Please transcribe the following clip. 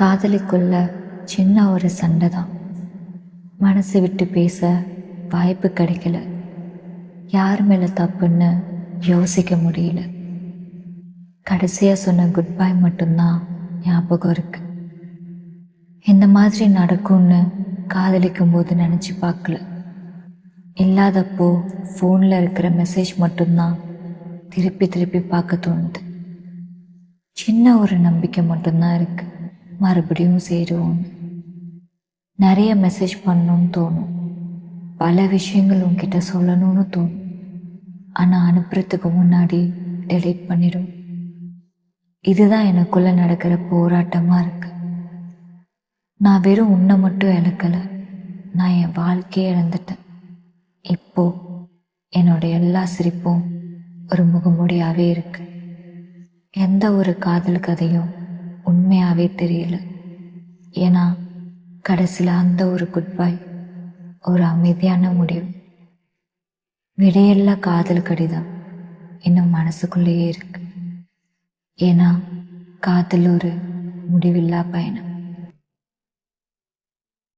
காதலுக்குள்ள சின்ன ஒரு சண்டை தான். மனசு விட்டு பேச வாய்ப்பு கிடைக்கல. யார் மேலே தப்புன்னு யோசிக்க முடியல. கடைசியாக சொன்ன குட் பை மட்டும்தான் ஞாபகம் இருக்கு. இந்த மாதிரி நடக்கும்னு காதலிக்கும் போது நினச்சி பார்க்கல. இல்லாதப்போ ஃபோனில் இருக்கிற மெசேஜ் மட்டும்தான் திருப்பி திருப்பி பார்க்க தோணுது. சின்ன ஒரு நம்பிக்கை மட்டும்தான் இருக்கு, மறுபடியும் சேருவோன்னு. நிறைய மெசேஜ் பண்ணணும்னு தோணும், பல விஷயங்கள் உங்ககிட்ட சொல்லணும்னு தோணும். ஆனால் அனுப்புறதுக்கு முன்னாடி டெலீட் பண்ணிடும். இதுதான் எனக்குள்ளே நடக்கிற போராட்டமாக இருக்கு. நான் வெறும் உன்னை மட்டும் இழக்கலை, நான் என் வாழ்க்கையை இழந்துட்டேன். இப்போ என்னோட எல்லா சிரிப்பும் ஒரு முகமூடியாகவே இருக்கு. எந்த ஒரு காதல் கதையும் உண்மையாகவே தெரியல. ஏன்னா கடைசியில் அந்த ஒரு குட் பை ஒரு அமைதியான முடிவு. விடையெல்லாம் காதல் கடிதம் இன்னும் மனசுக்குள்ளேயே இருக்கு. ஏன்னா காதல் ஒரு முடிவில்லா பயணம்.